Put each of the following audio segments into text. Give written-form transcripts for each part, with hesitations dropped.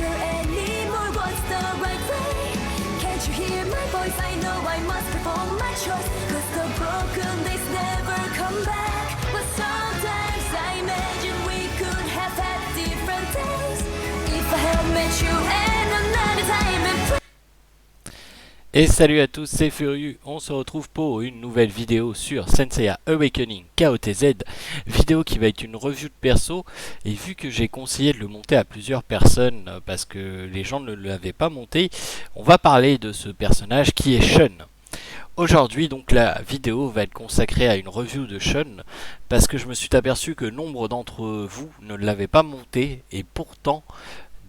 sure anymore what's the right way. Can't you hear my voice? I know I must perform my choice, 'cause the broken days never come back. But sometimes I imagine we could have had different days if I had met you at another time and place. Et salut à tous, c'est Furieux, on se retrouve pour une nouvelle vidéo sur Senseiya Awakening KOTZ, vidéo qui va être une review de perso, et vu que j'ai conseillé de le monter à plusieurs personnes parce que les gens ne l'avaient pas monté, on va parler de ce personnage qui est Shun. Aujourd'hui donc la vidéo va être consacrée à une review de Shun, parce que je me suis aperçu que nombre d'entre vous ne l'avaient pas monté, et pourtant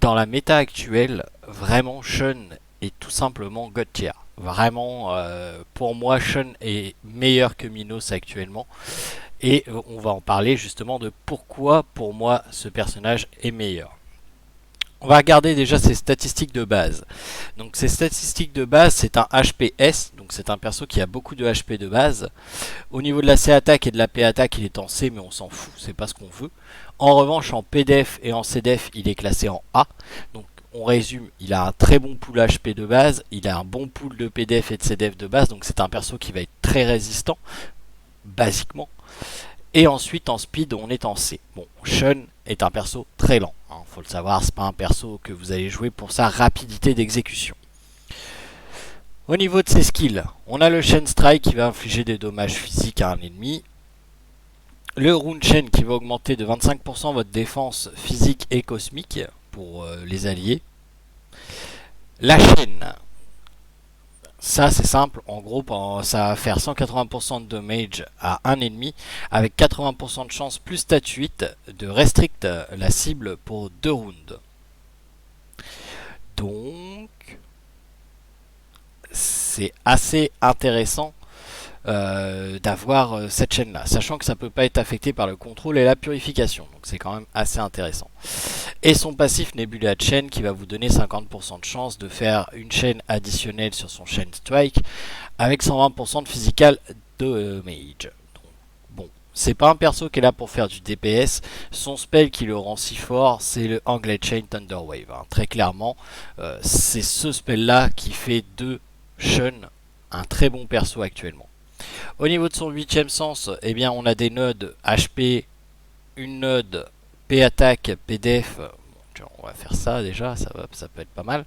dans la méta actuelle, vraiment Shun est tout simplement God tier. Vraiment, pour moi, Shun est meilleur que Minos actuellement. Et on va en parler justement de pourquoi, pour moi, ce personnage est meilleur. On va regarder déjà ses statistiques de base. Donc ses statistiques de base, c'est un HPS, donc c'est un perso qui a beaucoup de HP de base. Au niveau de la C attaque et de la P attaque, il est en C, mais on s'en fout, c'est pas ce qu'on veut. En revanche, en PDF et en CDF, il est classé en A. Donc on résume, il a un très bon pool HP de base, il a un bon pool de PDF et de CDF de base, donc c'est un perso qui va être très résistant, basiquement. Et ensuite en speed, on est en C. Bon, Shun est un perso très lent, hein, faut le savoir, c'est pas un perso que vous allez jouer pour sa rapidité d'exécution. Au niveau de ses skills, on a le Chain Strike qui va infliger des dommages physiques à un ennemi. Le Rune Chain qui va augmenter de 25% votre défense physique et cosmique pour les alliés. La chaîne, ça c'est simple, en gros ça va faire 180% de damage à un ennemi avec 80% de chance plus statut 8 de restrict la cible pour 2 rounds. Donc c'est assez intéressant d'avoir cette chaîne là, sachant que ça peut pas être affecté par le contrôle et la purification, donc c'est quand même assez intéressant. Et son passif Nebula Chain qui va vous donner 50% de chance de faire une chaîne additionnelle sur son Chain Strike avec 120% de physical damage. Bon, c'est pas un perso qui est là pour faire du DPS, son spell qui le rend si fort c'est le Anglais Chain Thunder Wave, hein. Très clairement c'est ce spell là qui fait de Shun un très bon perso actuellement. Au niveau de son 8ème sens, eh bien on a des nodes HP, une node P attaque, PDF. Bon, on va faire ça déjà, ça peut être pas mal.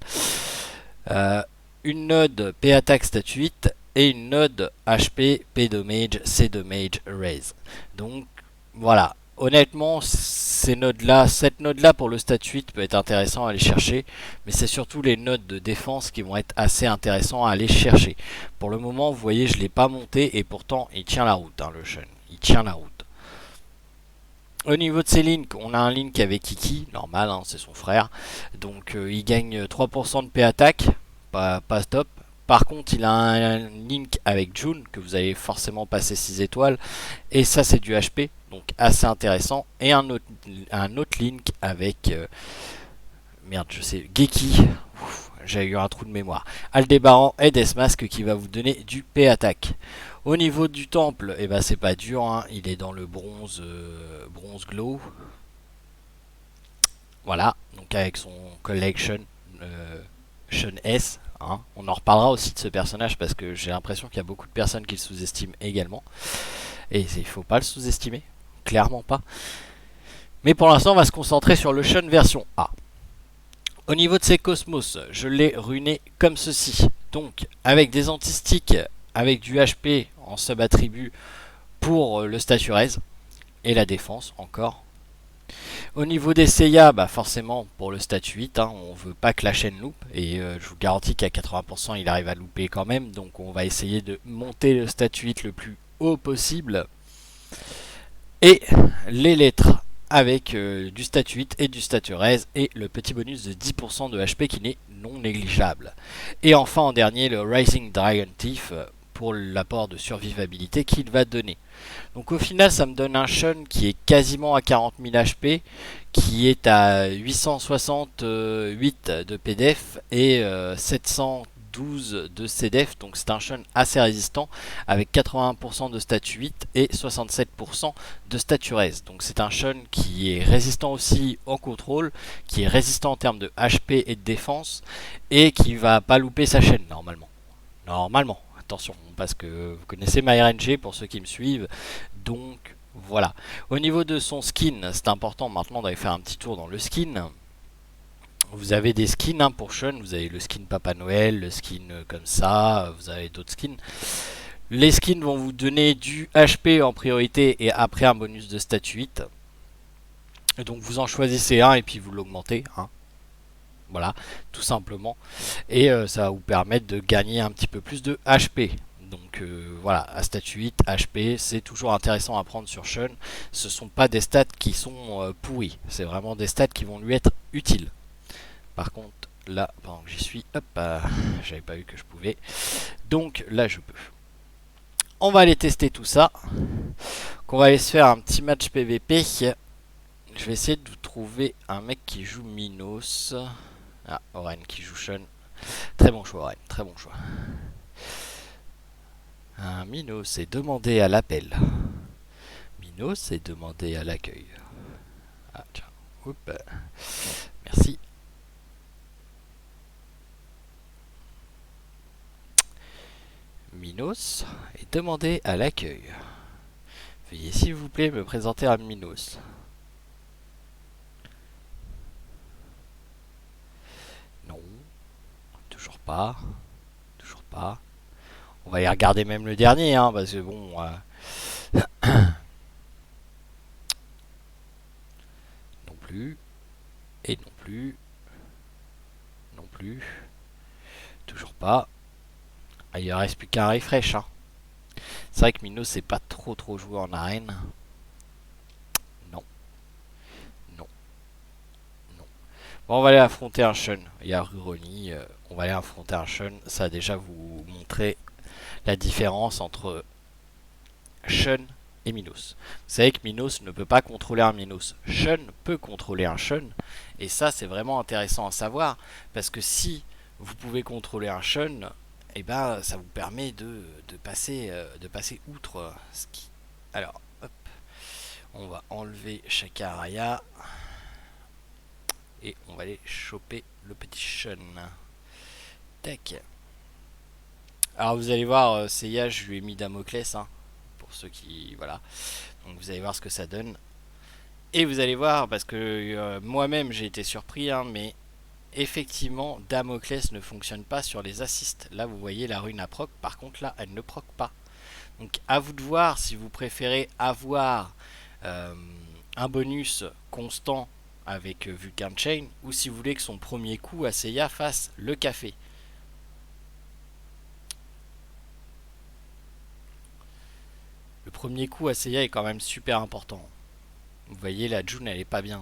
Une node P attaque statut 8 et une node HP, P damage, C damage, raise. Donc voilà, honnêtement ces nodes là, cette node là pour le statut 8 peut être intéressant à aller chercher, mais c'est surtout les nodes de défense qui vont être assez intéressants à aller chercher. Pour le moment vous voyez je l'ai pas monté et pourtant il tient la route, hein, le Shun, il tient la route. Au niveau de ses links, on a un link avec Kiki, normal, hein, c'est son frère, donc il gagne 3% de P attaque, pas top. Par contre il a un link avec June que vous allez forcément passer 6 étoiles et ça c'est du HP, donc assez intéressant. Et un autre link avec merde je sais, Geki, j'ai eu un trou de mémoire, Aldébaran et Deathmask qui va vous donner du P attaque. Au niveau du temple, eh ben c'est pas dur, hein, il est dans le bronze glow. Voilà, donc avec son collection Shun S. Hein. On en reparlera aussi de ce personnage parce que j'ai l'impression qu'il y a beaucoup de personnes qui le sous-estiment également. Et il faut pas le sous-estimer, clairement pas. Mais pour l'instant on va se concentrer sur le Shun version A. Au niveau de ses cosmos, je l'ai ruiné comme ceci. Donc avec des anti-sticks, avec du HP en sub-attribut pour le statut raise et la défense encore. Au niveau des Seiya, bah forcément pour le statut 8, hein, on veut pas que la chaîne loupe et je vous garantis qu'à 80% il arrive à louper quand même, donc on va essayer de monter le statut 8 le plus haut possible. Et les lettres avec du statut 8 et du statut raise et le petit bonus de 10% de HP qui n'est non négligeable. Et enfin en dernier le Rising Dragon Thief pour l'apport de survivabilité qu'il va donner. Donc au final ça me donne un Shun qui est quasiment à 40 000 HP, qui est à 868 de PDF et 710 12 de CDF, donc c'est un Shun assez résistant avec 81% de statut 8 et 67% de statut Res. Donc c'est un Shun qui est résistant aussi en contrôle, qui est résistant en termes de HP et de défense et qui va pas louper sa chaîne normalement. Normalement, attention, parce que vous connaissez ma RNG pour ceux qui me suivent, donc voilà. Au niveau de son skin, c'est important maintenant d'aller faire un petit tour dans le skin. Vous avez des skins hein, pour Shun, vous avez le skin Papa Noël, le skin comme ça, vous avez d'autres skins. Les skins vont vous donner du HP en priorité et après un bonus de statut 8. Donc vous en choisissez un et puis vous l'augmentez. Hein. Voilà, tout simplement. Et ça va vous permettre de gagner un petit peu plus de HP. Donc voilà, à statut 8, HP, c'est toujours intéressant à prendre sur Shun. Ce ne sont pas des stats qui sont pourris, c'est vraiment des stats qui vont lui être utiles. Par contre, là, pendant que j'y suis, hop, j'avais pas vu que je pouvais. Donc là, je peux. On va aller tester tout ça. On va aller se faire un petit match PVP. Je vais essayer de vous trouver un mec qui joue Minos. Ah, Oren qui joue Shun. Très bon choix, Oren, très bon choix. Un Minos est demandé à l'appel. Minos est demandé à l'accueil. Ah, tiens, oups. Merci. Minos est demandé à l'accueil. Veuillez s'il vous plaît me présenter à Minos. Non, toujours pas. Toujours pas. On va y regarder même le dernier, hein, parce que bon... non plus. Et non plus. Non plus. Toujours pas. Ah, il ne reste plus qu'un refresh. Hein. C'est vrai que Minos c'est pas trop joué en arène. Non. Non. Non. Bon, on va aller affronter un Shun. Il y a Ruroni. On va aller affronter un Shun. Ça va déjà vous montrer la différence entre Shun et Minos. Vous savez que Minos ne peut pas contrôler un Minos. Shun peut contrôler un Shun. Et ça, c'est vraiment intéressant à savoir. Parce que si vous pouvez contrôler un Shun, et ben, ça vous permet de passer outre ce qui... Alors, hop. On va enlever Shakaraya. Et on va aller choper le petit Shun. Tac. Alors vous allez voir, Seiya, je lui ai mis Damoclès, hein, pour ceux qui... Voilà. Donc vous allez voir ce que ça donne. Et vous allez voir, parce que moi-même j'ai été surpris, hein, mais effectivement, Damoclès ne fonctionne pas sur les assists. Là, vous voyez la rune à proc, par contre là, elle ne proc pas. Donc à vous de voir si vous préférez avoir un bonus constant avec Vulcan Chain, ou si vous voulez que son premier coup à Seiya fasse le café. Le premier coup à Seiya est quand même super important. Vous voyez, la June, elle est pas bien.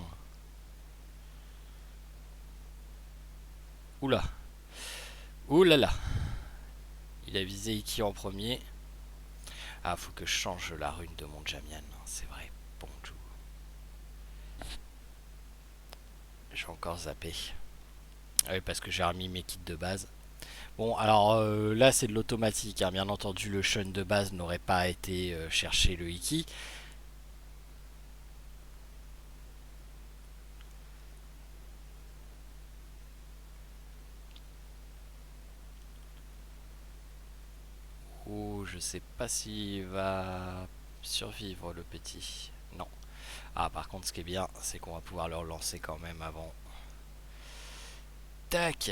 Oula. Oulala. Il a visé Iki en premier. Ah, faut que je change la rune de mon Jamian. C'est vrai. Bonjour. J'ai encore zappé. Ah oui, parce que j'ai remis mes kits de base. Bon, alors là, c'est de l'automatique. Hein. Bien entendu, le Shun de base n'aurait pas été chercher le Iki. Oh, je sais pas s'il va survivre le petit. Non. Ah, par contre, ce qui est bien, c'est qu'on va pouvoir le relancer quand même avant. Tac.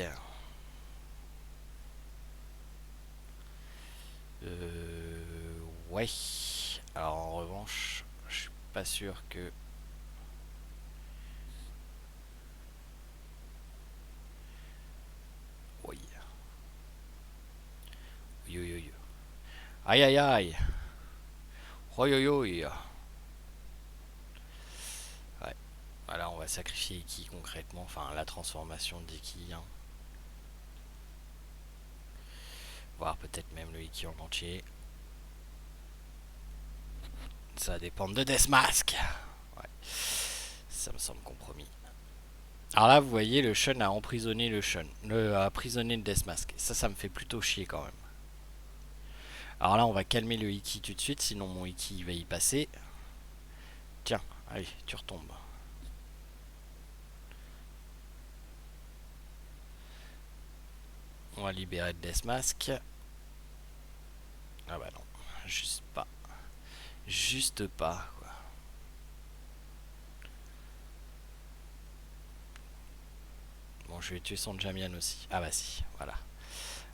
Ouais. Alors en revanche, je suis pas sûr que... Oui. Oui, oui, oui. Aïe aïe aïe. Oi, oi, oi. Ouais. Voilà, on va sacrifier Iki concrètement. Enfin, la transformation d'Iki. Hein. Voire peut-être même le Iki en entier. Ça va dépendre de Deathmask. Ouais. Ça me semble compromis. Alors là, vous voyez, le Shun a emprisonné a emprisonné le Deathmask. Ça me fait plutôt chier quand même. Alors là, on va calmer le Iki tout de suite, sinon mon Iki va y passer. Tiens, allez, tu retombes. On va libérer le Deathmask. Ah bah non, juste pas. Juste pas, quoi. Bon, je vais tuer son Jamian aussi. Ah bah si, voilà.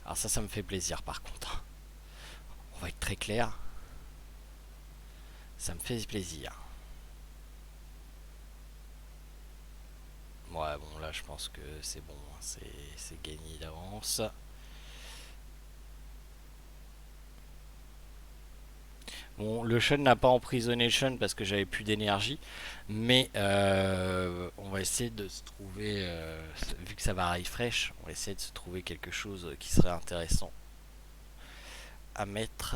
Alors ça me fait plaisir par contre. On va être très clair. Ça me fait plaisir. Ouais, bon, là, je pense que c'est bon. C'est gagné d'avance. Bon, le Shun n'a pas emprisonné le Shun parce que j'avais plus d'énergie. Mais on va essayer de se trouver, vu que ça va refresh, on va essayer de se trouver quelque chose qui serait intéressant à mettre.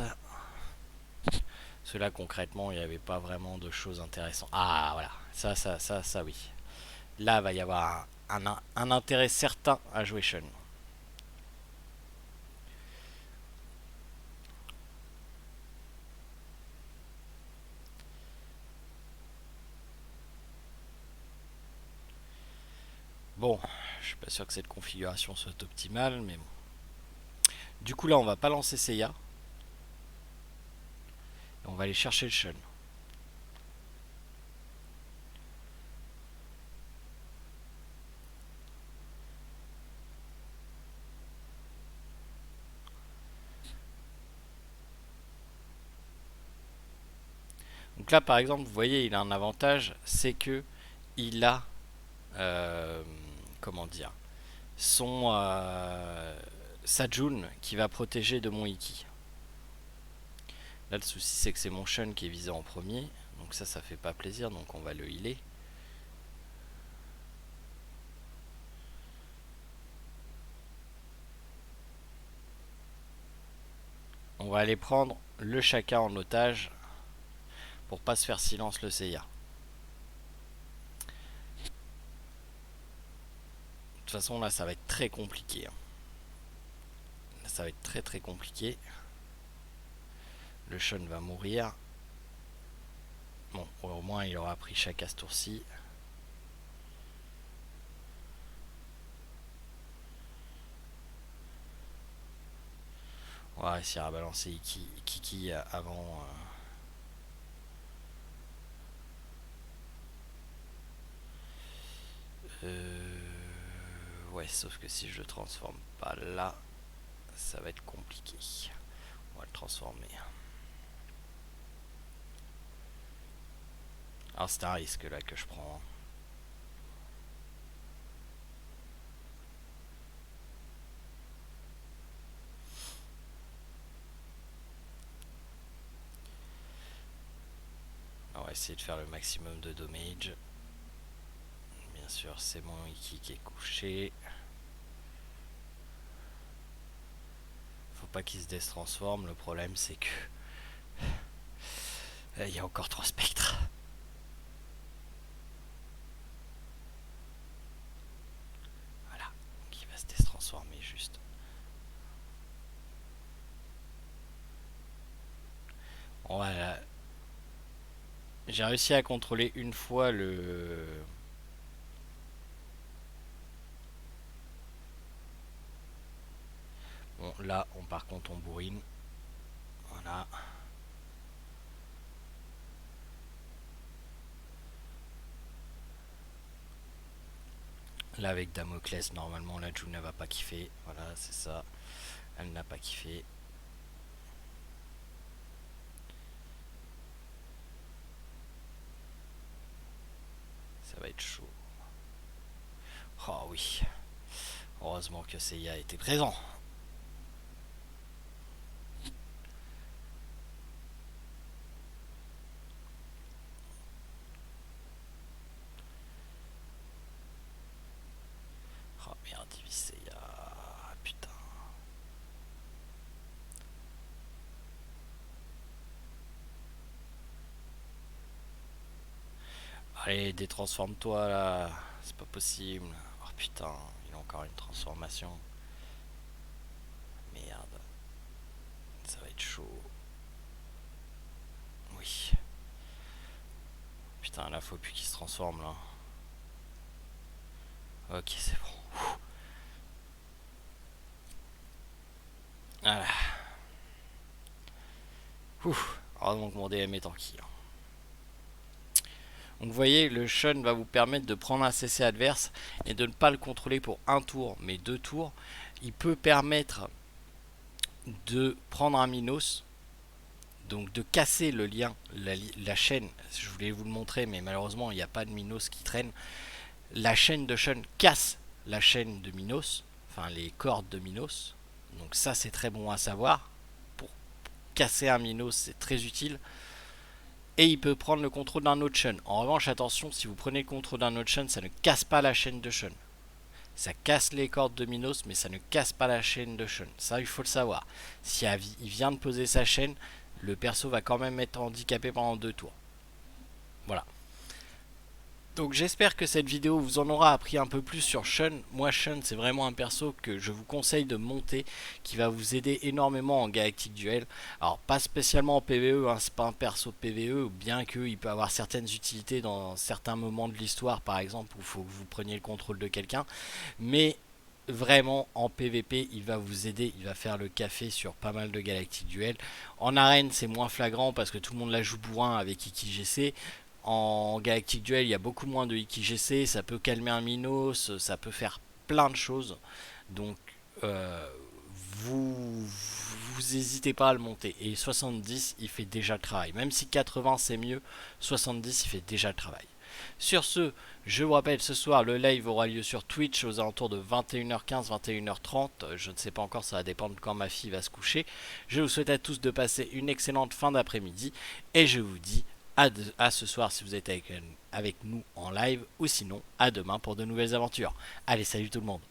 Cela concrètement, il n'y avait pas vraiment de choses intéressantes. Ah voilà, ça oui. Là, il va y avoir un intérêt certain à jouer Shun. Bon, je suis pas sûr que cette configuration soit optimale, mais bon. Du coup, là, on va pas lancer Seiya. On va aller chercher le Shun. Donc là, par exemple, vous voyez, il a un avantage, c'est que il a, euh, comment dire, son Sajun qui va protéger de mon Iki. Là, le souci, c'est que c'est mon Shun qui est visé en premier. Donc ça fait pas plaisir, donc on va le healer. On va aller prendre le Shaka en otage pour pas se faire silence le Seiya. De toute façon, là, ça va être très compliqué. Là, ça va être très très compliqué. Le Shun va mourir. Bon, au moins, il aura pris Shaka ce tour-ci. On va réussir à balancer Kiki avant. Ouais, sauf que si je le transforme pas là, ça va être compliqué. On va le transformer. Alors c'est un risque là que je prends. On va essayer de faire le maximum de damage. Bien sûr, c'est mon Iki qui est couché. Faut pas qu'il se détransforme. Le problème, c'est que il y a encore 3 spectres. Voilà, donc il va se détransformer juste. Voilà. J'ai réussi à contrôler une fois le. Bon, là, par contre, on bourrine. Voilà. Là, avec Damoclès, normalement, la June ne va pas kiffer. Voilà, c'est ça. Elle n'a pas kiffé. Ça va être chaud. Oh oui. Heureusement que Seiya était présent. Oh merde, il vit Seiya. Putain. Allez, détransforme-toi là. c'est pas possible. Oh putain, il a encore une transformation. Merde. Ça va être chaud. Oui. Putain, là, faut plus qu'il se transforme, là. Ok, c'est bon. Voilà. Heureusement que mon DM est tranquille. Donc vous voyez, le shun va vous permettre de prendre un CC adverse et de ne pas le contrôler pour un tour, mais 2 tours. Il peut permettre de prendre un Minos, donc de casser le lien, la chaîne. Je voulais vous le montrer, mais malheureusement il n'y a pas de Minos qui traîne. La chaîne de shun casse la chaîne de Minos, enfin les cordes de Minos. Donc ça c'est très bon à savoir. Pour casser un Minos c'est très utile. Et il peut prendre le contrôle d'un autre shun. En revanche, attention, si vous prenez le contrôle d'un autre shun, ça ne casse pas la chaîne de shun. Ça casse les cordes de Minos, mais ça ne casse pas la chaîne de shun. Ça, il faut le savoir. Si il vient de poser sa chaîne, le perso va quand même être handicapé pendant 2 tours. Voilà. Donc j'espère que cette vidéo vous en aura appris un peu plus sur Shun. Moi Shun c'est vraiment un perso que je vous conseille de monter, qui va vous aider énormément en Galactic Duel. Alors pas spécialement en PvE, hein, c'est pas un perso PvE, bien qu'il peut avoir certaines utilités dans certains moments de l'histoire par exemple où il faut que vous preniez le contrôle de quelqu'un. Mais vraiment en PvP il va vous aider, il va faire le café sur pas mal de Galactic Duel. En arène c'est moins flagrant parce que tout le monde la joue bourrin avec IkiGC. En Galactic Duel, il y a beaucoup moins de IkiGC, ça peut calmer un Minos, ça peut faire plein de choses. Donc, vous n'hésitez pas à le monter. Et 70, il fait déjà le travail. Même si 80 c'est mieux, 70 il fait déjà le travail. Sur ce, je vous rappelle, ce soir, le live aura lieu sur Twitch aux alentours de 21h15, 21h30. Je ne sais pas encore, ça va dépendre de quand ma fille va se coucher. Je vous souhaite à tous de passer une excellente fin d'après-midi. Et je vous dis à ce soir si vous êtes avec nous en live, ou sinon à demain pour de nouvelles aventures. Allez, salut tout le monde.